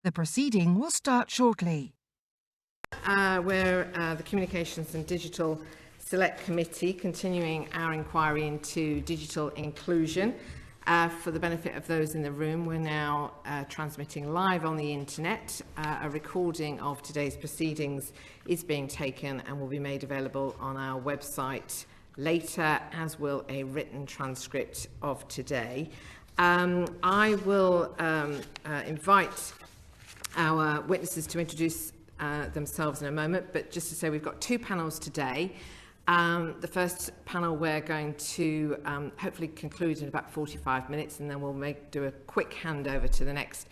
The proceeding will start shortly. We're the Communications and Digital Select Committee, continuing our inquiry into digital inclusion. For the benefit of those in the room, we're now transmitting live on the internet. A recording of today's proceedings is being taken and will be made available on our website later, as will a written transcript of today. I will invite our witnesses to introduce themselves in a moment, but just to say we've got two panels today. The first panel we're going to hopefully conclude in about 45 minutes, and then we'll do a quick handover to the next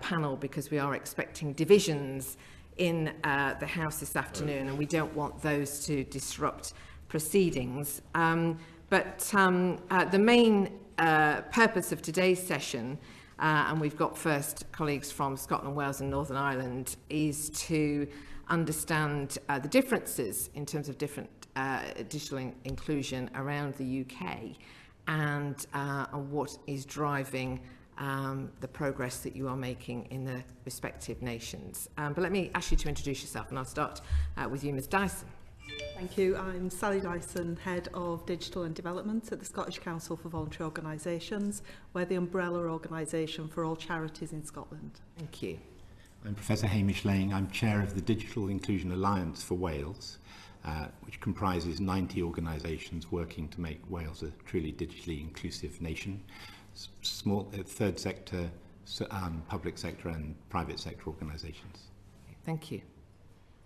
panel, because we are expecting divisions in the House this afternoon, and we don't want those to disrupt proceedings. But the main purpose of today's session, and we've got first colleagues from Scotland, Wales and Northern Ireland, is to understand the differences in terms of different digital inclusion around the UK, and what is driving the progress that you are making in the respective nations. But let me ask you to introduce yourself, and I'll start with you, Ms Dyson. Thank you. I'm Sally Dyson, Head of Digital and Development at the Scottish Council for Voluntary Organisations. We're the umbrella organisation for all charities in Scotland. Thank you. I'm Professor Hamish Laing. I'm Chair of the Digital Inclusion Alliance for Wales, which comprises 90 organisations working to make Wales a truly digitally inclusive nation. Small third sector, public sector and private sector organisations. Thank you.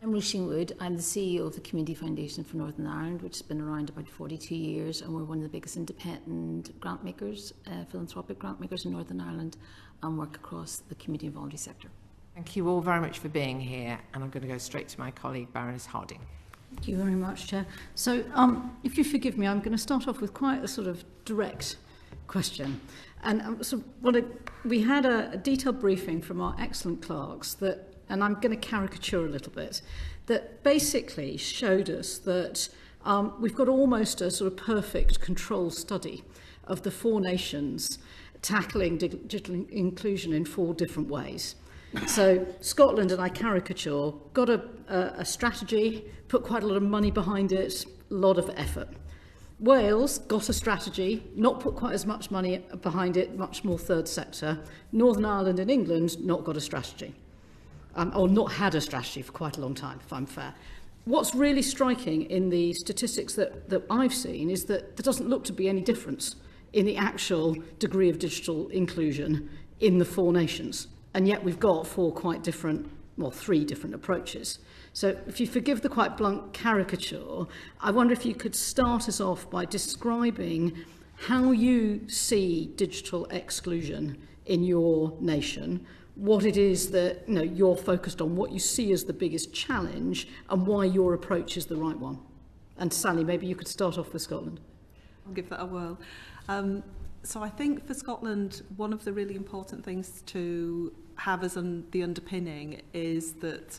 I'm Roisin Wood. I'm the CEO of the Community Foundation for Northern Ireland, which has been around about 42 years, and we're one of the biggest independent grant makers, philanthropic grant makers in Northern Ireland, and work across the community and voluntary sector. Thank you all very much for being here, and I'm going to go straight to my colleague Baroness Harding. Thank you very much, Chair. So, if you forgive me, I'm going to start off with quite a sort of direct question. And we had a detailed briefing from our excellent clerks that, and I'm going to caricature a little bit, that basically showed us that we've got almost a sort of perfect control study of the four nations tackling digital inclusion in four different ways. So Scotland, and I caricature, got a strategy, put quite a lot of money behind it, a lot of effort. Wales got a strategy, not put quite as much money behind it, much more third sector. Northern Ireland and England not got a strategy. Or not had a strategy for quite a long time, if I'm fair. What's really striking in the statistics that I've seen is that there doesn't look to be any difference in the actual degree of digital inclusion in the four nations. And yet we've got three different approaches. So if you forgive the quite blunt caricature, I wonder if you could start us off by describing how you see digital exclusion in your nation, what it is that you're focused on, what you see as the biggest challenge, and why your approach is the right one. And Sally, maybe you could start off with Scotland. I'll give that a whirl. So I think for Scotland, one of the really important things to have as the underpinning is that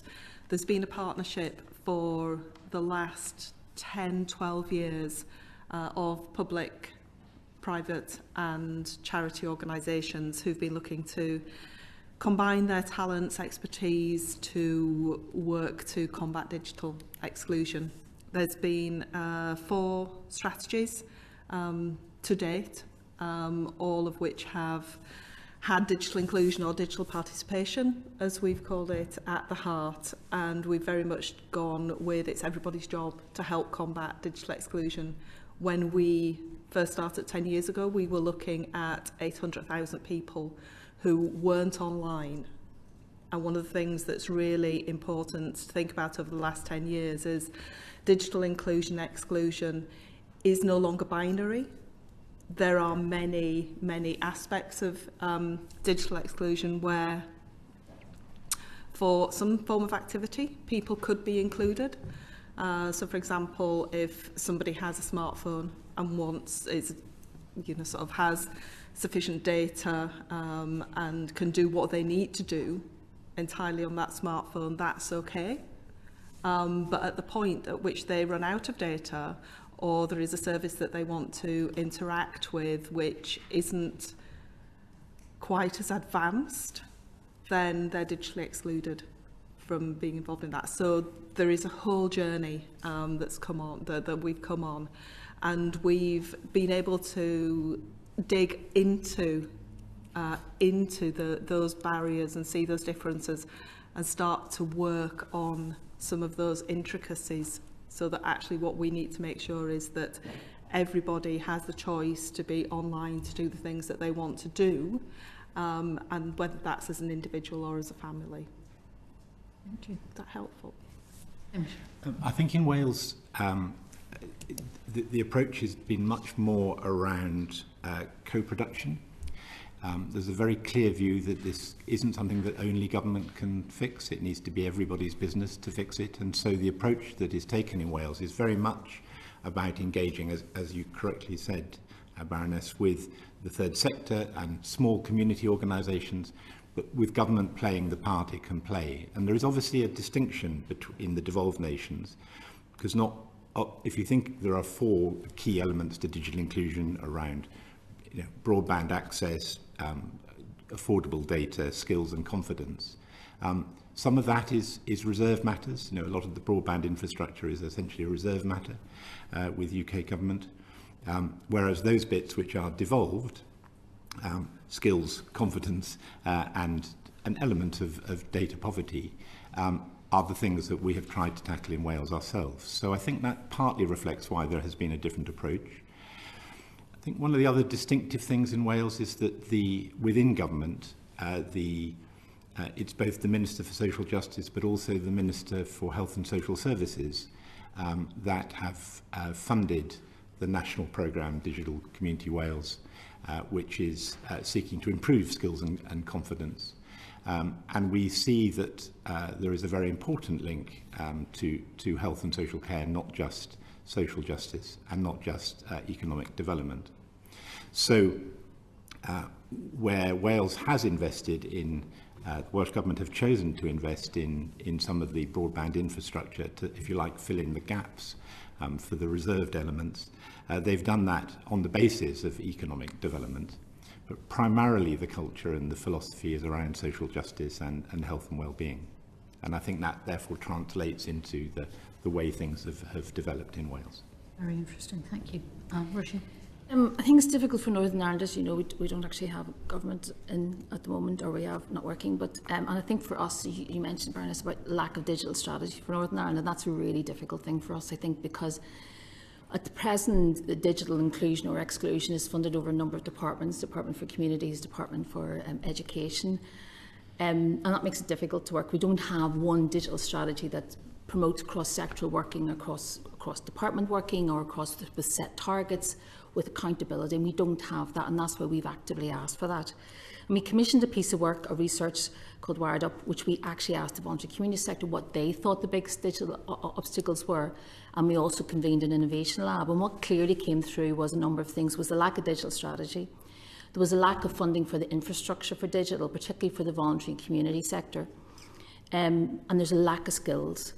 there's been a partnership for the last 10, 12 years of public, private and charity organisations who've been looking to combine their talents, expertise to work to combat digital exclusion. There's been 4 strategies to date, all of which have had digital inclusion or digital participation, as we've called it, at the heart, and we've very much gone with it's everybody's job to help combat digital exclusion. When we first started 10 years ago, we were looking at 800,000 people who weren't online. And one of the things that's really important to think about over the last 10 years is digital inclusion, exclusion is no longer binary. There are many, many aspects of digital exclusion where for some form of activity, people could be included. So for example, if somebody has a smartphone and has sufficient data and can do what they need to do entirely on that smartphone, that's okay. But at the point at which they run out of data, or there is a service that they want to interact with which isn't quite as advanced then they're digitally excluded from being involved in that. So there is a whole journey that's come on, that we've come on, and we've been able to dig into those barriers and see those differences and start to work on some of those intricacies, so that actually what we need to make sure is that everybody has the choice to be online to do the things that they want to do, and whether that's as an individual or as a family. Thank you. Is that helpful? I think in Wales, the approach has been much more around co-production. There's a very clear view that this isn't something that only government can fix. It needs to be everybody's business to fix it. And so the approach that is taken in Wales is very much about engaging, as you correctly said, Baroness, with the third sector and small community organisations, but with government playing the part it can play. And there is obviously a distinction in the devolved nations, because if you think there are 4 key elements to digital inclusion around broadband access, affordable data, skills and confidence. Some of that is reserve matters. A lot of the broadband infrastructure is essentially a reserve matter with UK government, whereas those bits which are devolved, skills, confidence and an element of data poverty, are the things that we have tried to tackle in Wales ourselves. So I think that partly reflects why there has been a different approach. I think one of the other distinctive things in Wales is that within government, it's both the Minister for Social Justice but also the Minister for Health and Social Services that have funded the national programme Digital Community Wales, which is seeking to improve skills and confidence. And we see that there is a very important link to health and social care, not just social justice and not just economic development. So where Wales has invested in, the Welsh Government have chosen to invest in some of the broadband infrastructure to, if you like, fill in the gaps for the reserved elements. They've done that on the basis of economic development, but primarily the culture and the philosophy is around social justice and health and well-being. And I think that therefore translates into the way things have developed in Wales. Very interesting, thank you. Roisin? I think it's difficult for Northern Ireland. As you know, we don't actually have government in at the moment, or we have not working. But and I think for us, you mentioned, Baroness, about lack of digital strategy for Northern Ireland, and that's a really difficult thing for us, I think, because at the present, the digital inclusion or exclusion is funded over a number of departments: Department for Communities, Department for Education, and that makes it difficult to work. We don't have one digital strategy that promotes cross-sectoral working, across department working, or with set targets, with accountability, and we don't have that, and that's why we've actively asked for that. And we commissioned a piece of work, a research called Wired Up, which we actually asked the voluntary community sector what they thought the biggest digital obstacles were, and we also convened an innovation lab. And what clearly came through was a number of things. Was the lack of digital strategy. There was a lack of funding for the infrastructure for digital, particularly for the voluntary community sector, and there's a lack of skills.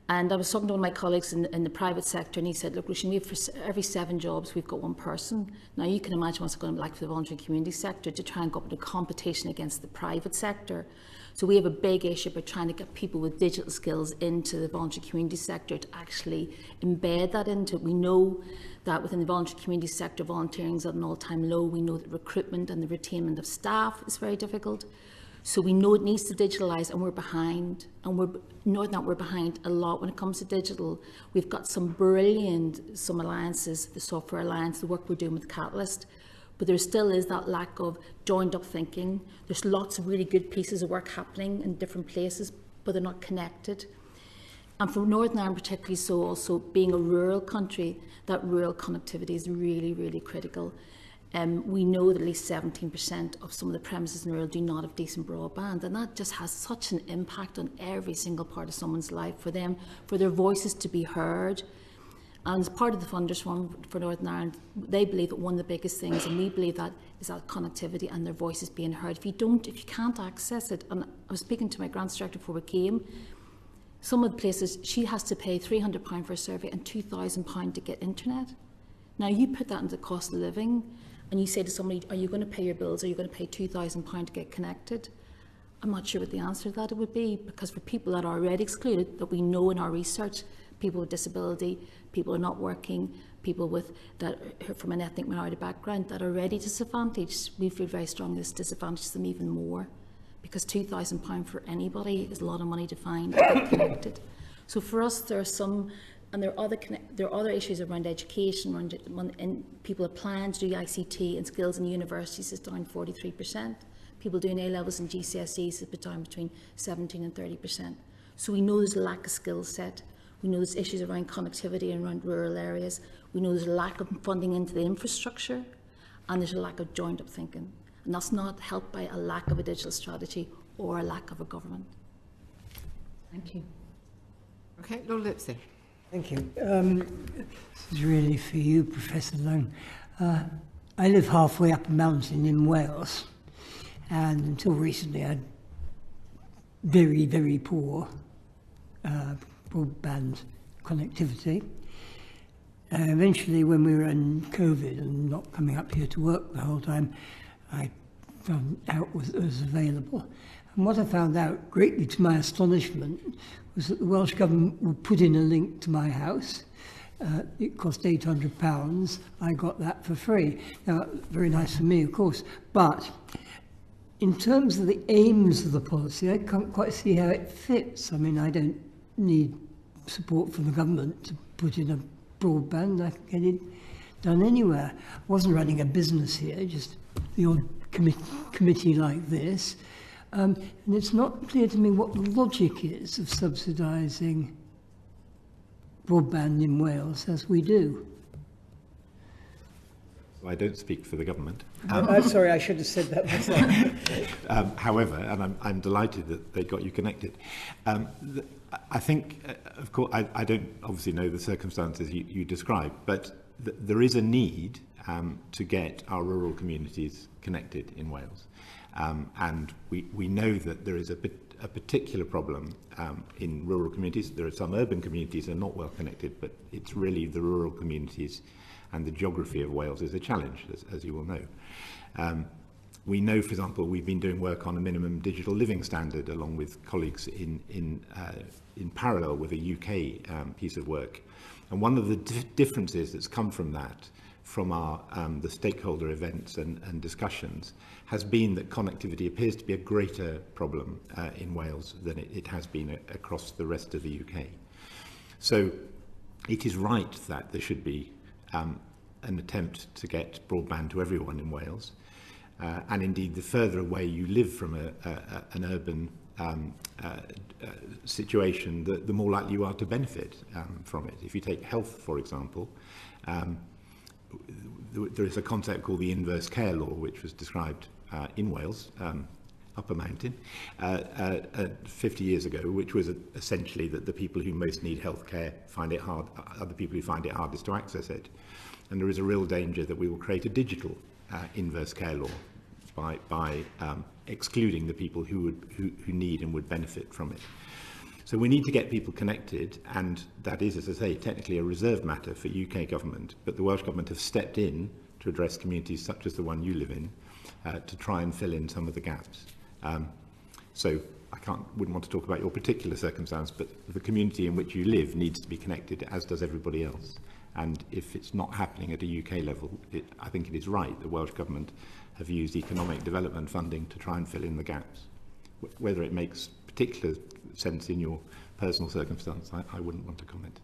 And I was talking to one of my colleagues in the private sector, and he said, look, Roisin, for every 7 jobs, we've got 1 person. Now, you can imagine what's going to be like for the voluntary community sector to try and go up into competition against the private sector. So we have a big issue about trying to get people with digital skills into the voluntary community sector to actually embed that into it. We know that within the voluntary community sector, volunteering is at an all-time low. We know that recruitment and the retainment of staff is very difficult. So we know it needs to digitalise, and we're behind. And we're behind a lot when it comes to digital. We've got some alliances, the Software Alliance, the work we're doing with Catalyst, but there still is that lack of joined up thinking. There's lots of really good pieces of work happening in different places, but they're not connected. And for Northern Ireland particularly, so also being a rural country, that rural connectivity is really, really critical. We know that at least 17% of some of the premises in rural do not have decent broadband, and that just has such an impact on every single part of someone's life, for their voices to be heard. And as part of the funders for Northern Ireland, they believe that one of the biggest things, and we believe that, is that connectivity and their voices being heard. If you can't access it, and I was speaking to my grants director before we came, some of the places she has to pay £300 for a survey and £2,000 to get internet. Now you put that into the cost of living, and you say to somebody, are you going to pay your bills? Are you going to pay £2,000 to get connected? I'm not sure what the answer to that would be, because for people that are already excluded, that we know in our research, people with disability, people who are not working, people that are from an ethnic minority background that are already disadvantaged, we feel very strongly this disadvantages them even more, because £2,000 for anybody is a lot of money to find to get connected. So for us, there are some, and there are other issues around education, and people applying to do ICT and skills in universities is down 43%. People doing A-levels and GCSEs is down between 17 and 30%. So we know there's a lack of skill set. We know there's issues around connectivity around rural areas. We know there's a lack of funding into the infrastructure, and there's a lack of joined-up thinking. And that's not helped by a lack of a digital strategy or a lack of a government. Thank you. Okay, Lord Lipsey. Thank you. This is really for you, Professor Laing. I live halfway up a mountain in Wales, and until recently I had very, very poor broadband connectivity. Eventually, when we were in COVID and not coming up here to work the whole time, I found out it was available. And what I found out, greatly to my astonishment, was that the Welsh Government would put in a link to my house. It cost £800. I got that for free. Now, very nice for me, of course, but in terms of the aims of the policy, I can't quite see how it fits. I mean, I don't need support from the government to put in a broadband. I can get it done anywhere. I wasn't running a business here, just the odd committee like this. And it's not clear to me what the logic is of subsidising broadband in Wales as we do. I don't speak for the government. I'm sorry, I should have said that myself. However, and I'm delighted that they got you connected. I think, of course, I don't obviously know the circumstances you described, but there is a need to get our rural communities connected in Wales. And we know that there is a particular problem in rural communities. There are some urban communities that are not well connected, but it's really the rural communities and the geography of Wales is a challenge, as you will know. We know, for example, we've been doing work on a minimum digital living standard along with colleagues in parallel with a UK piece of work. And one of the differences that's come from that, from our the stakeholder events and discussions, has been that connectivity appears to be a greater problem in Wales than it has been across the rest of the UK. So it is right that there should be an attempt to get broadband to everyone in Wales. And indeed, the further away you live from an urban situation, the more likely you are to benefit from it. If you take health, for example, there is a concept called the inverse care law, which was described in Wales, up a mountain, 50 years ago, which was essentially that the people who most need healthcare find it hard, are the people who find it hardest to access it. And there is a real danger that we will create a digital inverse care law by excluding the people who need and would benefit from it. So we need to get people connected, and that is, as I say, technically a reserved matter for UK government, but the Welsh government have stepped in to address communities such as the one you live in, to try and fill in some of the gaps. So I wouldn't want to talk about your particular circumstance, but the community in which you live needs to be connected, as does everybody else. And if it's not happening at a UK level, I think it is right the Welsh Government have used economic development funding to try and fill in the gaps. Whether it makes particular sense in your personal circumstance, I wouldn't want to comment.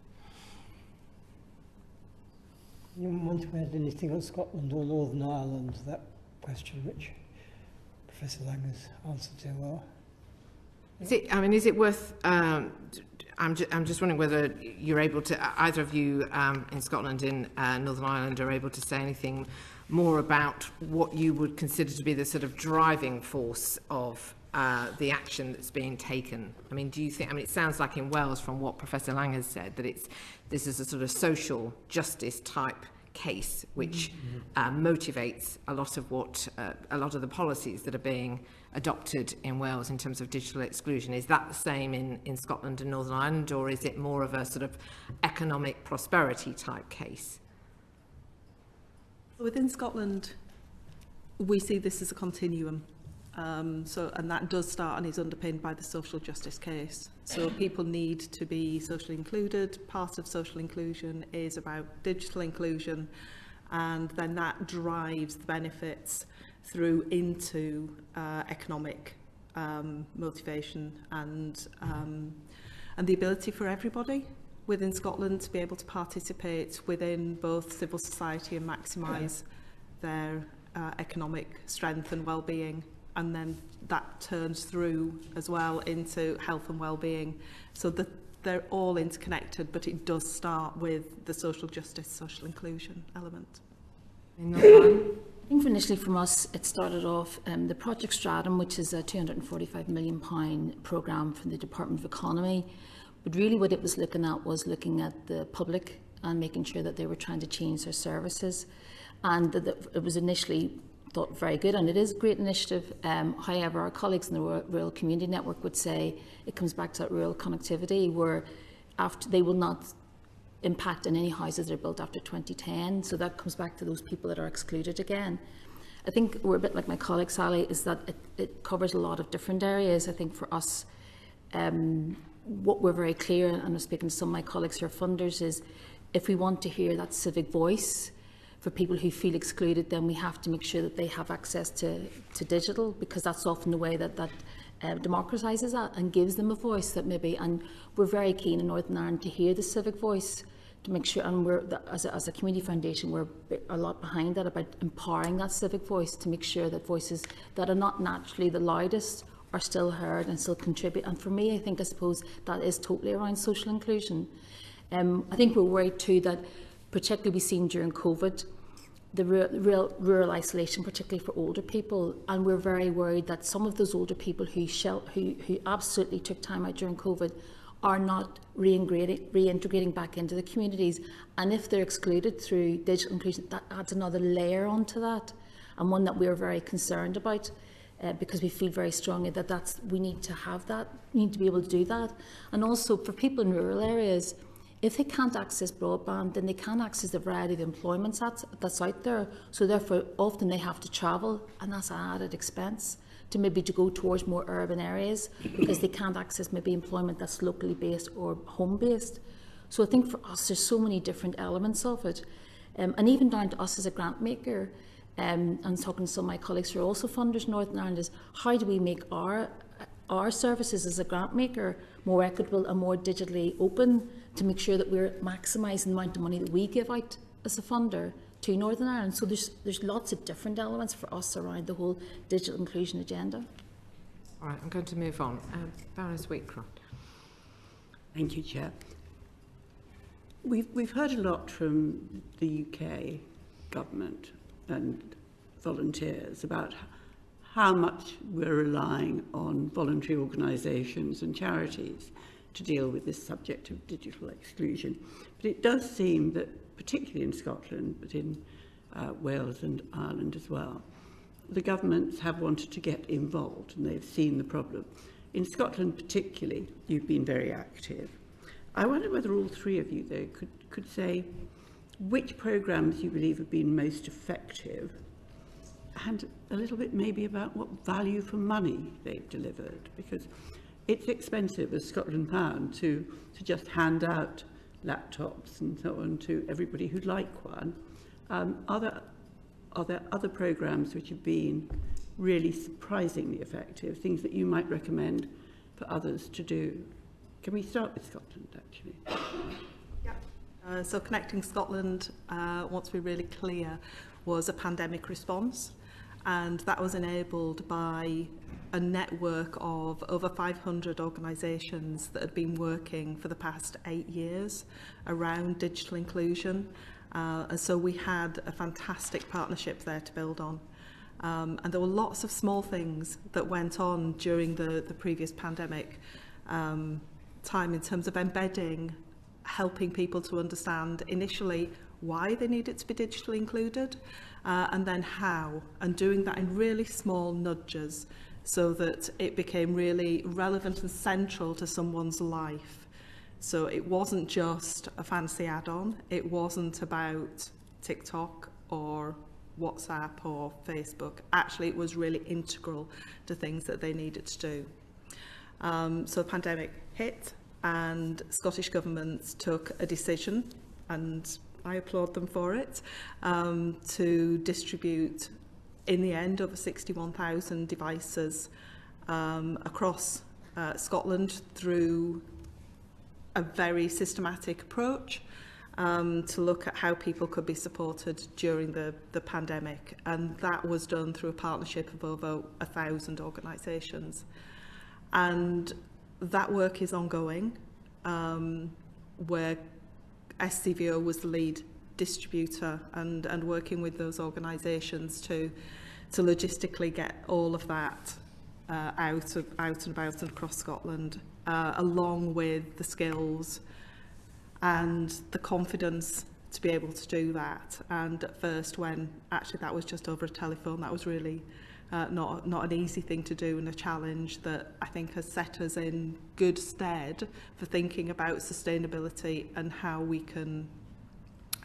You want to add anything on Scotland or Northern Ireland to that question, which Professor Laing has answered so well? Is it worth... I'm just wondering whether you're able to, either of you in Scotland, in Northern Ireland, are able to say anything more about what you would consider to be the sort of driving force of the action that's being taken. I mean, do you think, it sounds like in Wales, from what Professor Laing has said, that this is a sort of social justice type case which motivates a lot of the policies that are being adopted in Wales in terms of digital exclusion. Is that the same in Scotland and Northern Ireland, or is it more of a sort of economic prosperity type case? Within Scotland, we see this as a continuum. And that does start and is underpinned by the social justice case. So people need to be socially included. Part of social inclusion is about digital inclusion, and then that drives the benefits through into economic motivation and the ability for everybody within Scotland to be able to participate within both civil society and maximise their economic strength and well-being. And then that turns through as well into health and well-being. So that they're all interconnected, but it does start with the social justice, social inclusion element. I think initially from us, it started off the Project Stratum, which is a £245 million programme from the Department of Economy. But really what it was looking at the public and making sure that they were trying to change their services. And it was initially thought very good, and it is a great initiative. However, our colleagues in the Rural Community Network would say it comes back to that rural connectivity where after they will not impact on any houses that are built after 2010. So that comes back to those people that are excluded again. I think we're a bit like my colleague Sally, is that it covers a lot of different areas. I think for us, what we're very clear, and I'm speaking to some of my colleagues who are funders, is if we want to hear that civic voice for people who feel excluded, then we have to make sure that they have access to digital, because that's often the way that democratises that and gives them a voice that maybe, and we're very keen in Northern Ireland to hear the civic voice, to make sure, and we're, as a community foundation, we're a lot behind that, about empowering that civic voice to make sure that voices that are not naturally the loudest are still heard and still contribute. And for me, I suppose that is totally around social inclusion. I think we're worried too that, particularly we've seen during COVID, the rural isolation, particularly for older people, and we're very worried that some of those older people who absolutely took time out during COVID are not reintegrating back into the communities, and if they're excluded through digital inclusion, that adds another layer onto that, and one that we're very concerned about. Because we feel very strongly that we need to have that, we need to be able to do that. And also for people in rural areas, if they can't access broadband, then they can't access the variety of employment that's out there. So therefore, often they have to travel, and that's an added expense to go towards more urban areas, because they can't access maybe employment that's locally based or home based. So I think for us, there's so many different elements of it. And even down to us as a grant maker, and talking to some of my colleagues who are also funders in Northern Ireland, is how do we make our services as a grant maker more equitable and more digitally open, to make sure that we're maximising the amount of money that we give out as a funder to Northern Ireland. So there's lots of different elements for us around the whole digital inclusion agenda. All right, I'm going to move on. Baroness Wheatcroft. Thank you, Chair. We've heard a lot from the UK government and volunteers about how much we're relying on voluntary organisations and charities to deal with this subject of digital exclusion. But it does seem that, particularly in Scotland, but in Wales and Ireland as well, the governments have wanted to get involved, and they've seen the problem. In Scotland particularly, you've been very active. I wonder whether all three of you, though, could say which programmes you believe have been most effective, and a little bit maybe about what value for money they've delivered, because it's expensive as Scotland Pound to just hand out laptops and so on to everybody who'd like one. Are there other programmes which have been really surprisingly effective, things that you might recommend for others to do? Can we start with Scotland, actually? So Connecting Scotland, once we're really clear, was a pandemic response, and that was enabled by a network of over 500 organisations that had been working for the past 8 years around digital inclusion. And so we had a fantastic partnership there to build on. And there were lots of small things that went on during the previous pandemic time in terms of embedding, helping people to understand initially why they needed to be digitally included, and then how, and doing that in really small nudges so that it became really relevant and central to someone's life. So it wasn't just a fancy add-on, it wasn't about TikTok or WhatsApp or Facebook. Actually, it was really integral to things that they needed to do. So the pandemic hit, and Scottish governments took a decision, and I applaud them for it, to distribute, in the end, over 61,000 devices across Scotland through a very systematic approach to look at how people could be supported during the pandemic. And that was done through a partnership of over 1,000 organisations. And that work is ongoing, where SCVO was the lead distributor and working with those organisations to logistically get all of that out and about and across Scotland, along with the skills and the confidence to be able to do that. And at first, when actually that was just over a telephone, that was really not an easy thing to do, and a challenge that I think has set us in good stead for thinking about sustainability and how we can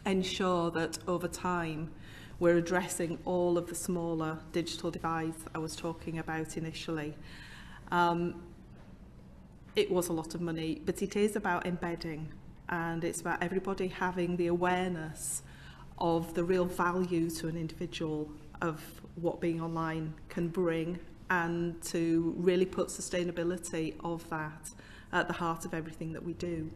ensure that over time we're addressing all of the smaller digital divides I was talking about initially. It was a lot of money, but it is about embedding, and it's about everybody having the awareness of the real value to an individual of what being online can bring, and to really put sustainability of that at the heart of everything that we do.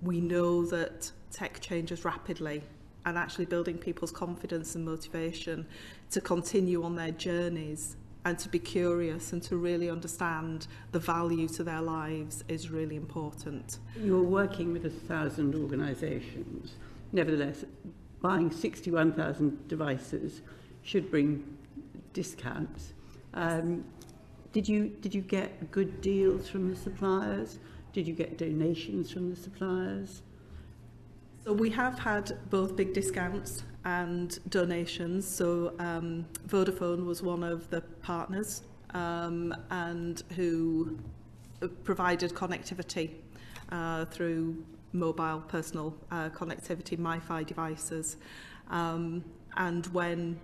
We know that tech changes rapidly, and actually building people's confidence and motivation to continue on their journeys and to be curious and to really understand the value to their lives is really important. You're working with 1,000 organisations. Nevertheless, buying 61,000 devices should bring discounts. Did you get good deals from the suppliers? Did you get donations from the suppliers? So we have had both big discounts and donations. So Vodafone was one of the partners and who provided connectivity through mobile personal connectivity, MiFi devices. And when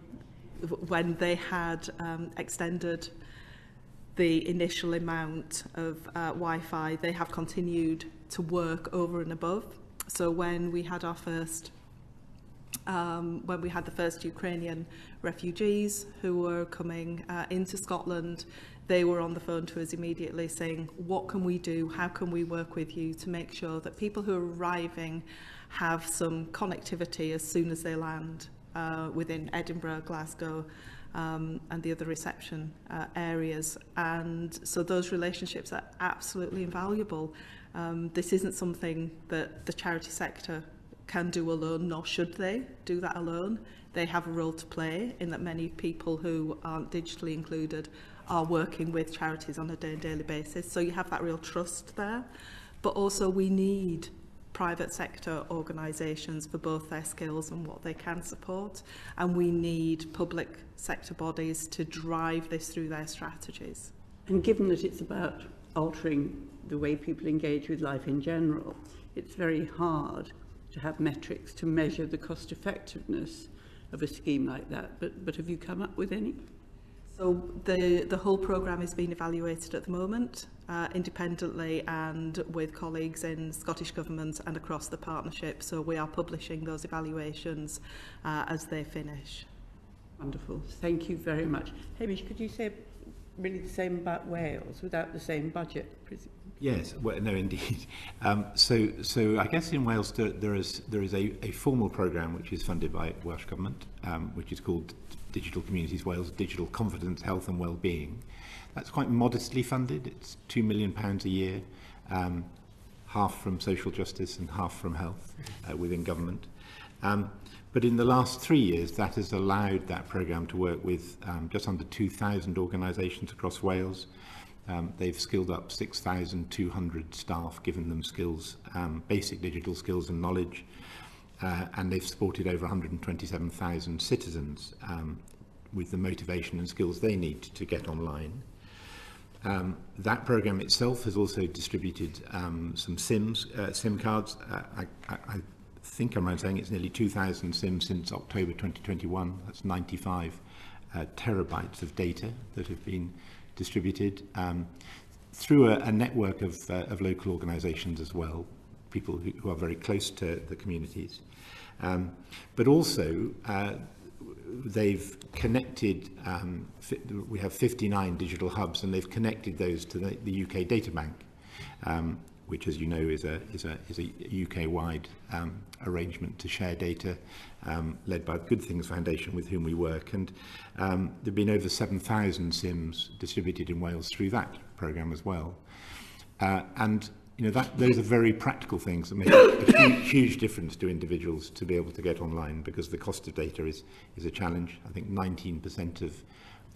they had extended the initial amount of Wi-Fi, they have continued to work over and above. So when we had our first, when we had the first Ukrainian refugees who were coming into Scotland, they were on the phone to us immediately saying, what can we do? How can we work with you to make sure that people who are arriving have some connectivity as soon as they land within Edinburgh, Glasgow, and the other reception areas. And so those relationships are absolutely invaluable. This isn't something that the charity sector can do alone, nor should they do that alone. They have a role to play in that many people who aren't digitally included are working with charities on a daily basis. So you have that real trust there. But also we need private sector organisations for both their skills and what they can support. And we need public sector bodies to drive this through their strategies. And given that it's about altering the way people engage with life in general, it's very hard to have metrics to measure the cost effectiveness of a scheme like that. But have you come up with any? So the whole programme is being evaluated at the moment, independently and with colleagues in Scottish Government and across the partnership. So we are publishing those evaluations as they finish. Wonderful. Thank you very much. Hamish, could you say really the same about Wales without the same budget? Yes, well, no, indeed. So I guess in Wales there is a formal programme which is funded by Welsh Government, which is called Digital Communities Wales, Digital Confidence, Health and Wellbeing. That's quite modestly funded. It's £2 million a year, half from social justice and half from health within government. But in the last 3 years, that has allowed that programme to work with just under 2,000 organisations across Wales. They've skilled up 6,200 staff, given them skills, basic digital skills and knowledge, and they've supported over 127,000 citizens with the motivation and skills they need to get online. That programme itself has also distributed some SIM cards. I think I'm right saying it's nearly 2,000 SIMs since October 2021. That's 95 terabytes of data that have been distributed through a network of local organisations as well, people who are very close to the communities. But also, they've connected, we have 59 digital hubs, and they've connected those to the UK Data Bank, which, as you know, is a UK-wide arrangement to share data, led by the Good Things Foundation, with whom we work. And there have been over 7,000 SIMs distributed in Wales through that programme as well. And those are very practical things that make a huge difference to individuals to be able to get online, because the cost of data is a challenge. I think 19%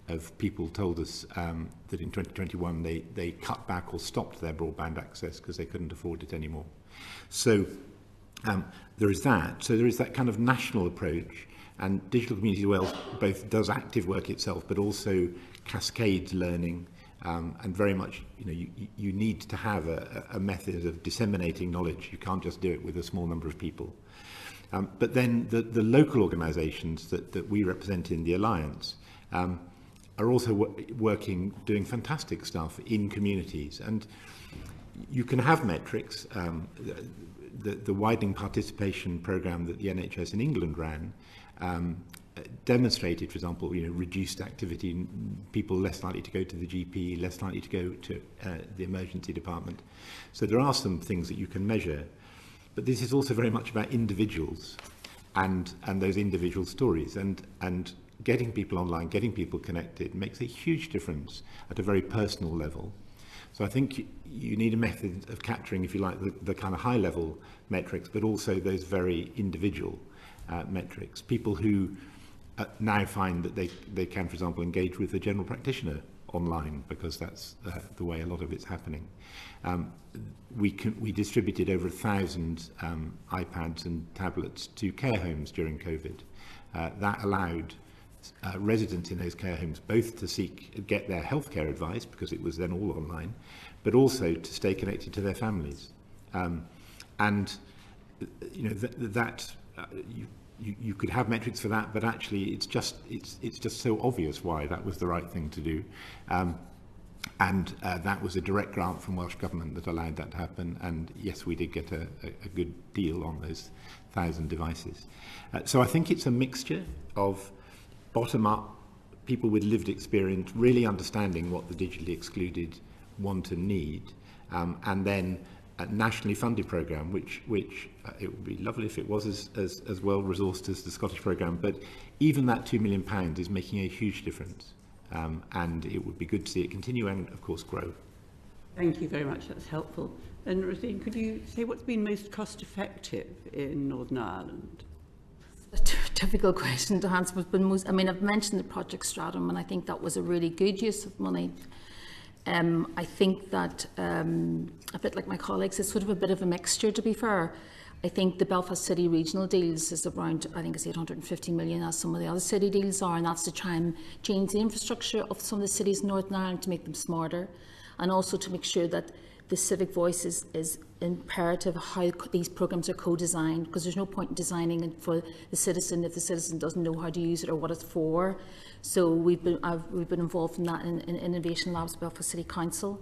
of people told us that in 2021 they cut back or stopped their broadband access because they couldn't afford it anymore. So there is that. So there is that kind of national approach, and Digital Communities Wales both does active work itself, but also cascades learning. And very much, you need to have a method of disseminating knowledge. You can't just do it with a small number of people. But then the local organisations that we represent in the Alliance are also working, doing fantastic stuff in communities. And you can have metrics. The widening participation programme that the NHS in England ran demonstrated, for example, reduced activity, people less likely to go to the GP, less likely to go to the emergency department. So there are some things that you can measure, but this is also very much about individuals and those individual stories, and getting people online, getting people connected makes a huge difference at a very personal level. So I think you need a method of capturing, if you like, the kind of high level metrics, but also those very individual metrics. People who now find that they can, for example, engage with a general practitioner online, because that's the way a lot of it's happening. We distributed over 1,000 iPads and tablets to care homes during COVID. That allowed residents in those care homes both to get their healthcare advice, because it was then all online, but also to stay connected to their families. You could have metrics for that, but actually it's just so obvious why that was the right thing to do. That was a direct grant from Welsh Government that allowed that to happen. And yes, we did get a good deal on those 1,000 devices. So I think it's a mixture of bottom-up, people with lived experience really understanding what the digitally excluded want and need, and then a nationally funded programme, which it would be lovely if it was as well resourced as the Scottish programme, but even that £2 million is making a huge difference, and it would be good to see it continue and, of course, grow. Thank you very much, that's helpful. And Rosine, could you say what's been most cost effective in Northern Ireland? A difficult question to answer, but I've mentioned the Project Stratum, and I think that was a really good use of money. I think that, a bit like my colleagues, it's sort of a bit of a mixture, to be fair. I think the Belfast City regional deals is around, I think it's 850 million, as some of the other city deals are, and that's to try and change the infrastructure of some of the cities in Northern Ireland to make them smarter, and also to make sure that the civic voice is imperative how these programmes are co-designed, because there's no point in designing it for the citizen if the citizen doesn't know how to use it or what it's for. So we've been involved in that in Innovation Labs, Belfast City Council.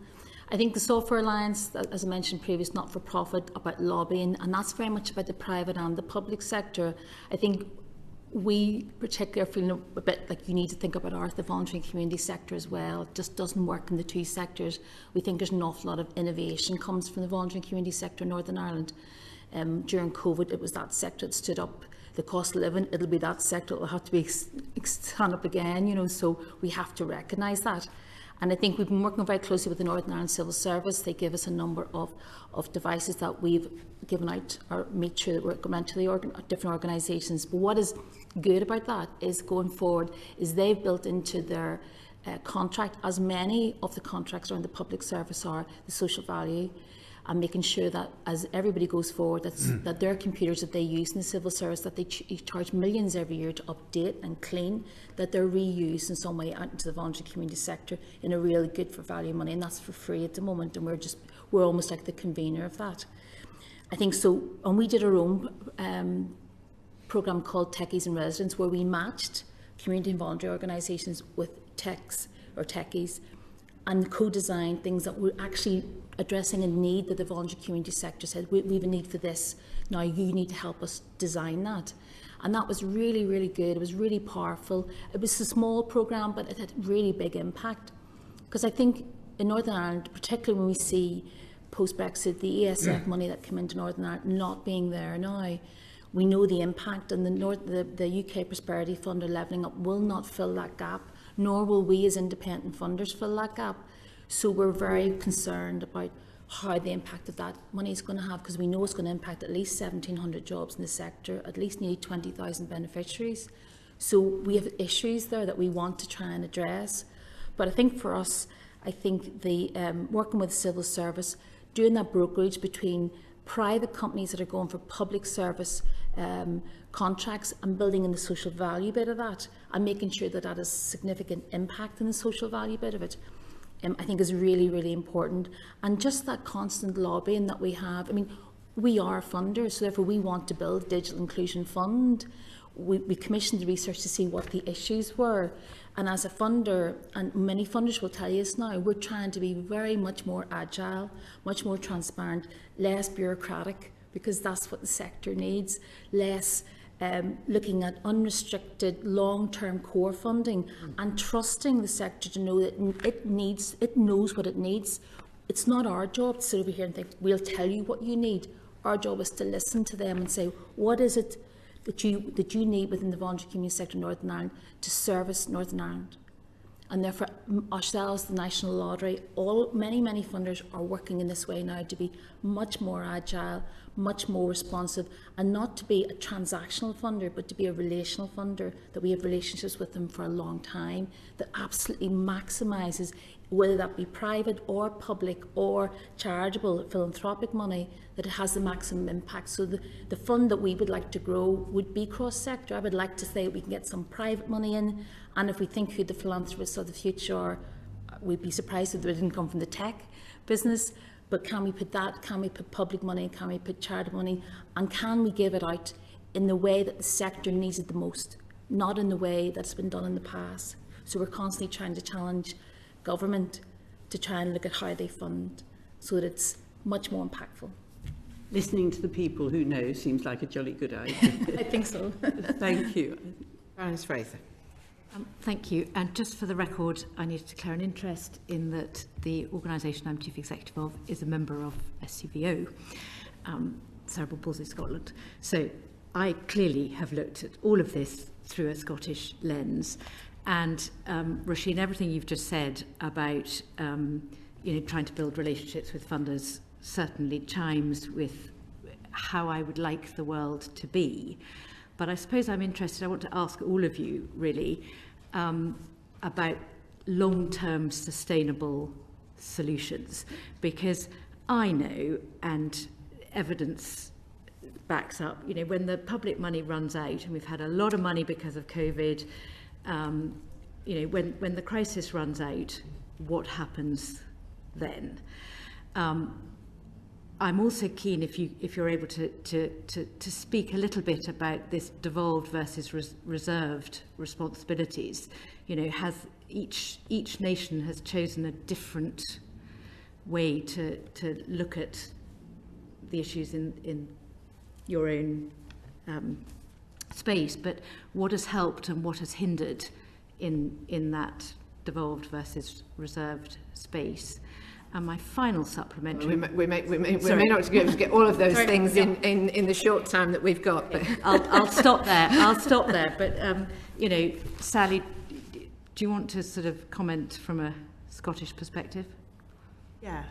I think the Software Alliance, as I mentioned previously, not-for-profit, about lobbying, and that's very much about the private and the public sector. I think we particularly are feeling a bit like you need to think about the voluntary community sector as well. It just doesn't work in the two sectors. We think there's an awful lot of innovation comes from the voluntary community sector in Northern Ireland. During COVID, it was that sector that stood up. The cost of living, it'll be that sector that will have to be stand up again, so we have to recognise that. And I think we've been working very closely with the Northern Ireland Civil Service. They give us a number of devices that we've given out or made sure that we're going to the different organisations. But what is good about that is going forward is they've built into their contract, as many of the contracts around the public service are, the social value, and making sure that as everybody goes forward, that their computers that they use in the civil service, that they charge millions every year to update and clean, that they're reused in some way out into the voluntary community sector in a really good for value money, and that's for free at the moment, and we're almost like the convener of that. I think so. And we did our own programme called Techies in Residence, where we matched community and voluntary organisations with techs or techies and co-designed things that were actually addressing a need that the voluntary community sector said, we have a need for this, now you need to help us design that. And that was really, really good. It was really powerful. It was a small programme, but it had really big impact. Because I think in Northern Ireland, particularly when we see post-Brexit, the ESF money that came into Northern Ireland not being there now, we know the impact, and the UK Prosperity Fund or Levelling Up will not fill that gap, nor will we as independent funders fill that gap. So we're very concerned about how the impact of that money is going to have, because we know it's going to impact at least 1,700 jobs in the sector, at least nearly 20,000 beneficiaries. So we have issues there that we want to try and address. But I think for us, I think the working with civil service, doing that brokerage between private companies that are going for public service contracts and building in the social value bit of that, and making sure that that has significant impact in the social value bit of it, I think is really, really important. And just that constant lobbying that we have. I mean, we are funders, so therefore we want to build a digital inclusion fund. We commissioned the research to see what the issues were. And as a funder, and many funders will tell you this now, we're trying to be very much more agile, much more transparent, less bureaucratic, because that's what the sector needs, less looking at unrestricted long-term core funding and trusting the sector to know that it knows what it needs. It's not our job to sit over here and think, we'll tell you what you need. Our job is to listen to them and say, what is it that you need within the voluntary community sector in Northern Ireland to service Northern Ireland? And therefore, ourselves, the National Lottery, many funders are working in this way now to be much more agile, much more responsive, and not to be a transactional funder, but to be a relational funder, that we have relationships with them for a long time, that absolutely maximises, whether that be private or public or charitable, philanthropic money, that it has the maximum impact. So the fund that we would like to grow would be cross-sector. I would like to say we can get some private money in, and if we think who the philanthropists of the future are, we'd be surprised if they didn't come from the tech business. But can we put that, can we put public money, can we put charitable money, and can we give it out in the way that the sector needs it the most, not in the way that's been done in the past. So we're constantly trying to challenge government to try and look at how they fund so that it's much more impactful. Listening to the people who know seems like a jolly good idea. I think so. Thank you. Baroness Fraser. Thank you. And just for the record, I need to declare an interest in that the organisation I'm Chief Executive of is a member of SCVO, Cerebral Palsy Scotland. So I clearly have looked at all of this through a Scottish lens. And Roisin, everything you've just said about trying to build relationships with funders certainly chimes with how I would like the world to be. But I suppose I want to ask all of you, really, about long-term sustainable solutions. Because I know, and evidence backs up, when the public money runs out, and we've had a lot of money because of COVID, when the crisis runs out, what happens then? I'm also keen if you're able to speak a little bit about this devolved versus reserved responsibilities. Has each nation has chosen a different way to look at the issues in your own space, but what has helped and what has hindered in that devolved versus reserved space? And my final supplementary... We may not be able to get all of those things in the short time that we've got. But I'll stop there. But, Sally, do you want to sort of comment from a Scottish perspective? Yes.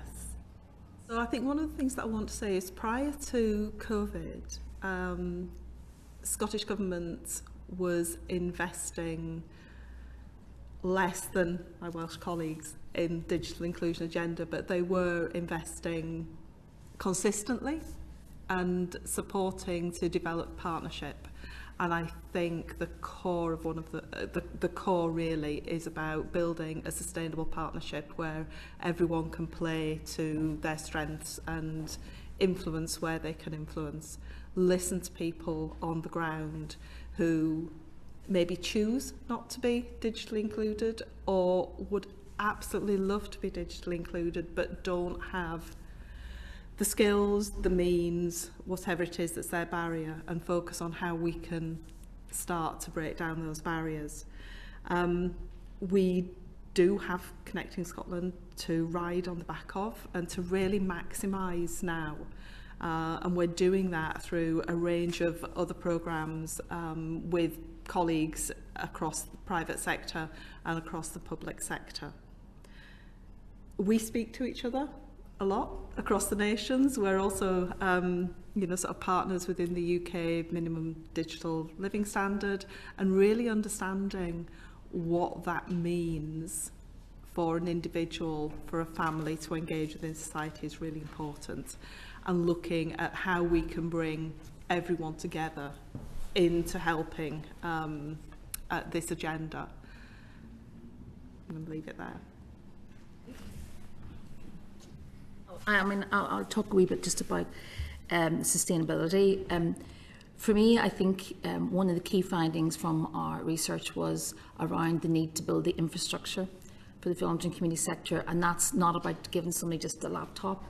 So I think one of the things that I want to say is prior to COVID, Scottish Government was investing less than my Welsh colleagues in digital inclusion agenda, but they were investing consistently and supporting to develop partnership. And I think the core of the core really is about building a sustainable partnership where everyone can play to their strengths and influence where they can influence, listen to people on the ground who maybe choose not to be digitally included or would absolutely love to be digitally included but don't have the skills, the means, whatever it is that's their barrier, and focus on how we can start to break down those barriers. We do have Connecting Scotland to ride on the back of and to really maximise now. And we're doing that through a range of other programmes with colleagues across the private sector and across the public sector. We speak to each other a lot across the nations. We're also sort of partners within the UK minimum digital living standard, and really understanding what that means for an individual, for a family to engage within society is really important, and looking at how we can bring everyone together into helping at this agenda. I'm going to leave it there. I mean, I'll talk a wee bit just about sustainability. For me, I think one of the key findings from our research was around the need to build the infrastructure for the voluntary community sector, and that's not about giving somebody just a laptop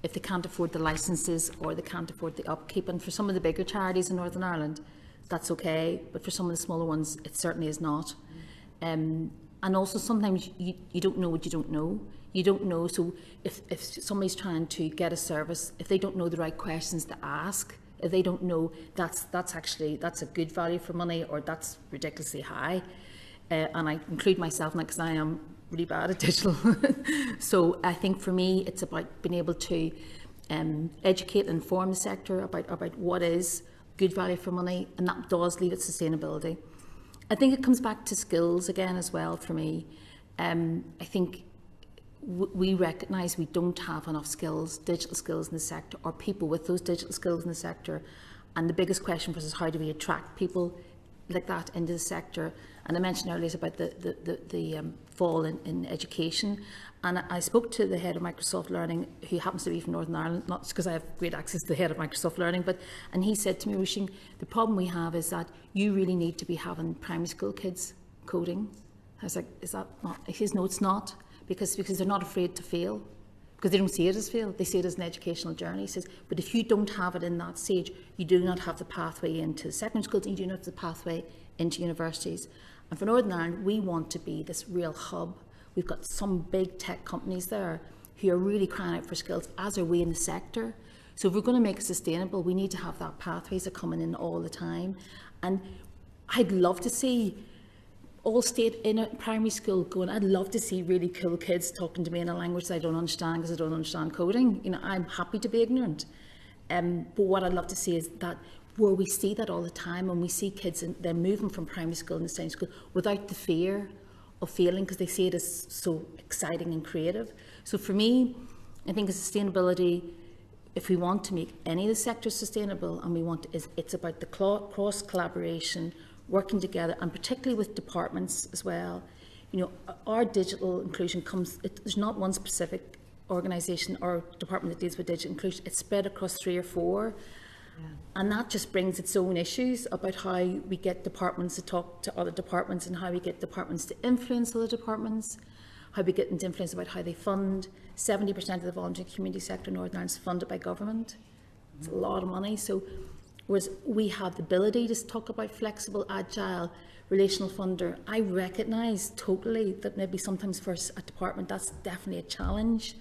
if they can't afford the licences or they can't afford the upkeep. And for some of the bigger charities in Northern Ireland, that's okay, but for some of the smaller ones, it certainly is not. And also sometimes you don't know what you don't know. You don't know, so if somebody's trying to get a service, if they don't know the right questions to ask, if they don't know that's a good value for money or that's ridiculously high, and I include myself in that because I am really bad at digital. So I think for me it's about being able to educate and inform the sector about what is good value for money, and that does lead at sustainability. I think it comes back to skills again as well for me. I think we recognise we don't have enough skills, digital skills in the sector, or people with those digital skills in the sector. And the biggest question for us is how do we attract people like that into the sector? And I mentioned earlier about the fall in education. And I spoke to the head of Microsoft Learning, who happens to be from Northern Ireland, not because I have great access to the head of Microsoft Learning, and he said to me, Roisin, the problem we have is that you really need to be having primary school kids coding. I was like, is that not? He says, no, it's not. Because they're not afraid to fail, because they don't see it as fail, they see it as an educational journey. He says, but if you don't have it in that stage, you do not have the pathway into secondary schools, and you do not have the pathway into universities. And for Northern Ireland, we want to be this real hub. We've got some big tech companies there who are really crying out for skills, as are we in the sector. So if we're going to make it sustainable, we need to have that pathways that are coming in all the time. And I'd love to see all state in a primary school going, I'd love to see really cool kids talking to me in a language that I don't understand because I don't understand coding. You know, I'm happy to be ignorant. But what I'd love to see is that where we see that all the time, and we see kids and they're moving from primary school into secondary school without the fear of failing because they see it as so exciting and creative. So for me, I think sustainability, if we want to make any of the sectors sustainable, and we want to, it's about the cross collaboration, working together, and particularly with departments as well. You know, our digital inclusion there's not one specific organisation or department that deals with digital inclusion. It's spread across 3 or 4. Yeah. And that just brings its own issues about how we get departments to talk to other departments, and how we get departments to influence other departments, how we get into influence about how they fund. 70% of the voluntary community sector in Northern Ireland is funded by government. It's a lot of money. So whereas we have the ability to talk about flexible, agile, relational funder, I recognise totally that maybe sometimes for a department that's definitely a challenge.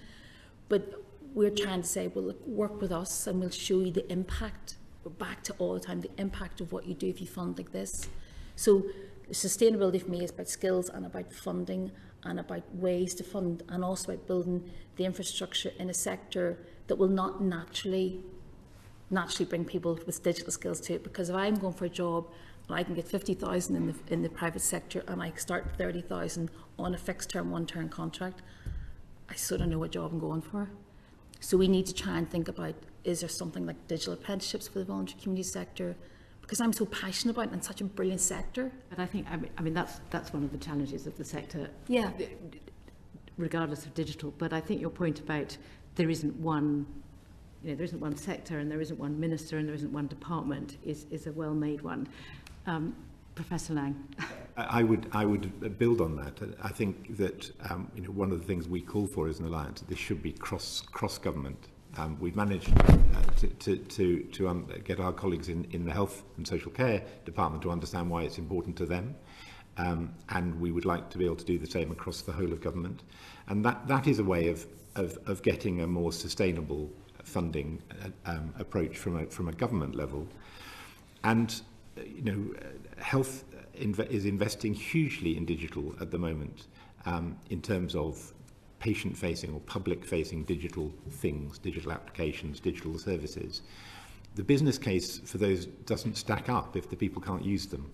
But we're trying to say, well, look, work with us and we'll show you the impact. We're back to all the time, the impact of what you do if you fund like this. So sustainability for me is about skills and about funding and about ways to fund, and also about building the infrastructure in a sector that will not naturally bring people with digital skills to it. Because if I'm going for a job and I can get 50,000 in the private sector and I start 30,000 on a fixed term, 1-term contract, I sort of know what job I'm going for. So we need to try and think about, is there something like digital apprenticeships for the voluntary community sector? Because I'm so passionate about it and such a brilliant sector. But I think, I mean that's one of the challenges of the sector, yeah, regardless of digital. But I think your point about there isn't one there isn't one sector and there isn't one minister and there isn't one department is a well-made one. Professor Laing. I would build on that. I think that one of the things we call for as an alliance, this should be cross government. We've managed to get our colleagues in the health and social care department to understand why it's important to them, and we would like to be able to do the same across the whole of government. And that is a way of getting a more sustainable funding approach from a government level. And health is investing hugely in digital at the moment, in terms of patient-facing or public-facing digital things, digital applications, digital services. The business case for those doesn't stack up if the people can't use them.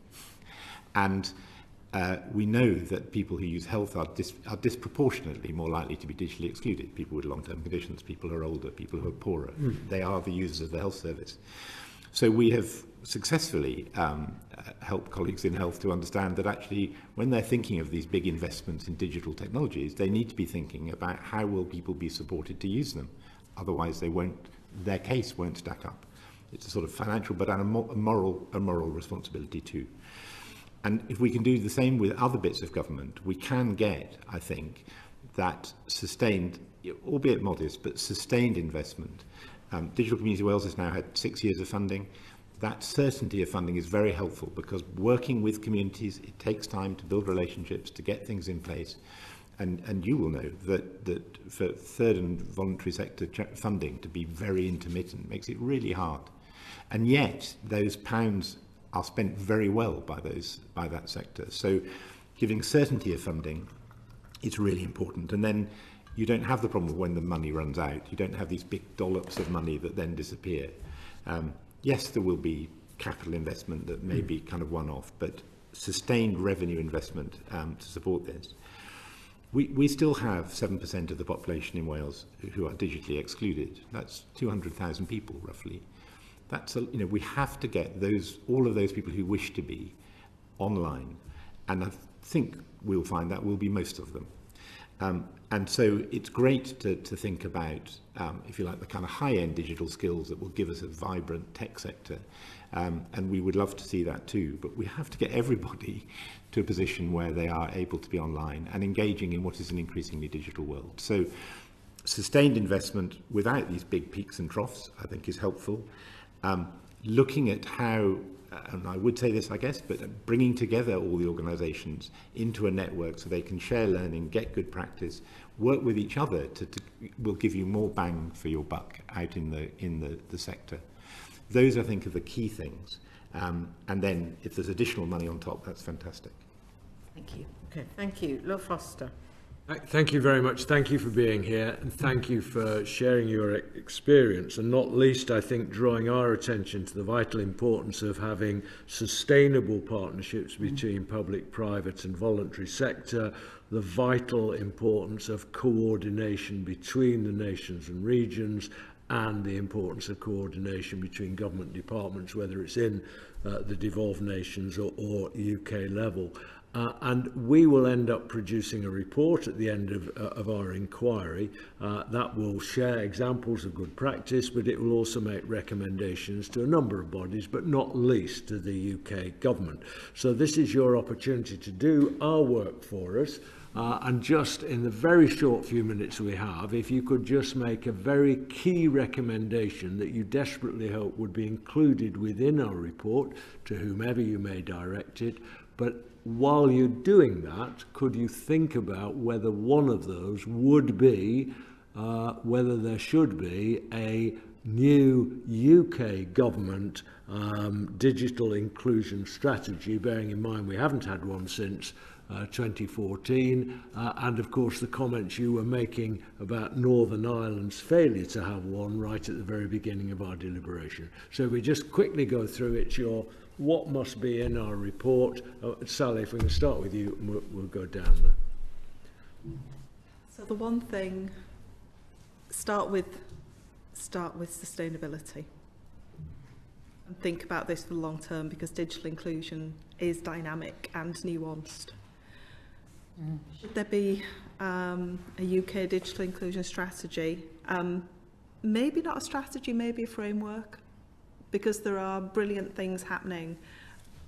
And we know that people who use health are disproportionately more likely to be digitally excluded. People with long-term conditions, people who are older, people who are poorer. They are the users of the health service. So we have successfully helped colleagues in health to understand that actually when they're thinking of these big investments in digital technologies, they need to be thinking about how will people be supported to use them. Otherwise their case won't stack up. It's a sort of financial but a moral responsibility too. And if we can do the same with other bits of government, we can get, I think, that sustained, albeit modest, but sustained investment. Digital Community Wales has now had 6 years of funding. That certainty of funding is very helpful because working with communities, it takes time to build relationships, to get things in place. And you will know that for third and voluntary sector funding to be very intermittent makes it really hard. And yet those pounds are spent very well by that sector. So giving certainty of funding is really important. And then you don't have the problem of when the money runs out. You don't have these big dollops of money that then disappear. Yes, there will be capital investment that may be kind of one-off, but sustained revenue investment to support this. We still have 7% of the population in Wales who are digitally excluded. That's 200,000 people, roughly. That's we have to get all of those people who wish to be online, and I think we'll find that will be most of them. And so it's great to think about, if you like, the kind of high-end digital skills that will give us a vibrant tech sector. And we would love to see that too. But we have to get everybody to a position where they are able to be online and engaging in what is an increasingly digital world. So sustained investment without these big peaks and troughs, I think, is helpful. Looking at how, and I would say this, I guess, but bringing together all the organisations into a network so they can share learning, get good practice, work with each other will give you more bang for your buck out in the sector. Those, I think, are the key things. And then if there's additional money on top, that's fantastic. Thank you. Okay, thank you. Lord Foster. Thank you very much. Thank you for being here, and thank you for sharing your experience, and not least, I think, drawing our attention to the vital importance of having sustainable partnerships between public, private and voluntary sector, the vital importance of coordination between the nations and regions, and the importance of coordination between government departments, whether it's in the devolved nations or UK level. And we will end up producing a report at the end of our inquiry that will share examples of good practice, but it will also make recommendations to a number of bodies, but not least to the UK government. So this is your opportunity to do our work for us. And just in the very short few minutes we have, if you could just make a very key recommendation that you desperately hope would be included within our report to whomever you may direct it. But while you're doing that, could you think about whether one of those would be, whether there should be a new UK government digital inclusion strategy, bearing in mind we haven't had one since 2014, and of course the comments you were making about Northern Ireland's failure to have one right at the very beginning of our deliberation. So if we just quickly go through it, what must be in our report. Sally, if we can start with you, we'll go down there. So the one thing, start with sustainability. And think about this for the long term, because digital inclusion is dynamic and nuanced. Should there be a UK digital inclusion strategy? maybe not a strategy, maybe a framework, because there are brilliant things happening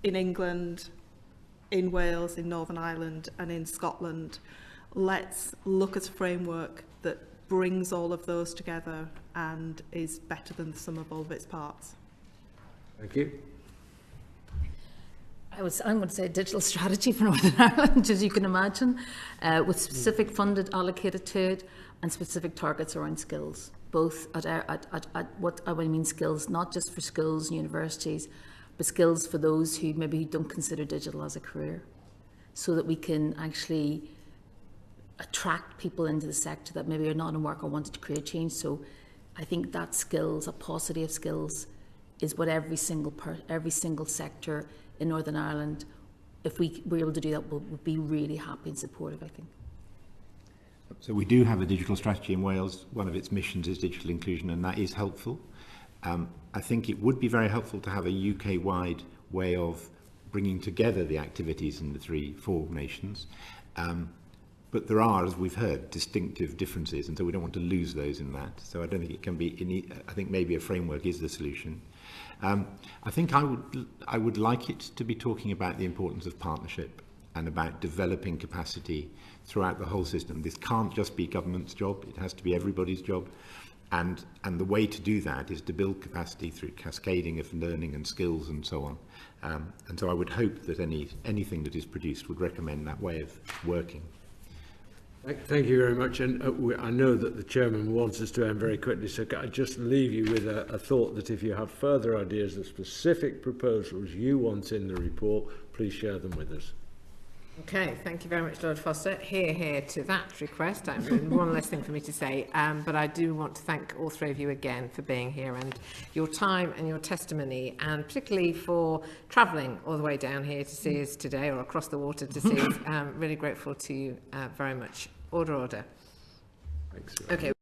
in England, in Wales, in Northern Ireland and in Scotland. Let's look at a framework that brings all of those together and is better than the sum of all of its parts. Thank you. I'm going to say a digital strategy for Northern Ireland, as you can imagine, with specific funded allocated to it and specific targets around skills, both at what I mean skills, not just for schools and universities, but skills for those who maybe don't consider digital as a career, so that we can actually attract people into the sector that maybe are not in work or wanted to create change. So I think that skills, a paucity of skills, is what every single sector in Northern Ireland, if we were able to do that, would be really happy and supportive, I think. So we do have a digital strategy in Wales. One of its missions is digital inclusion, and that is helpful. I think it would be very helpful to have a UK-wide way of bringing together the activities in the four nations. But there are, as we've heard, distinctive differences, and so we don't want to lose those in that. So I don't think it can be, I think maybe a framework is the solution. I think I would like it to be talking about the importance of partnership and about developing capacity throughout the whole system. This can't just be government's job, it has to be everybody's job. And the way to do that is to build capacity through cascading of learning and skills and so on. And so I would hope that anything that is produced would recommend that way of working. Thank you very much, and I know that the Chairman wants us to end very quickly, so can I just leave you with a thought that if you have further ideas of specific proposals you want in the report, please share them with us. Okay, thank you very much, Lord Foster. Hear to that request. One less thing for me to say, but I do want to thank all three of you again for being here and your time and your testimony, and particularly for travelling all the way down here to see us today, or across the water to see us. Really grateful to you very much. Order. Thanks. Okay.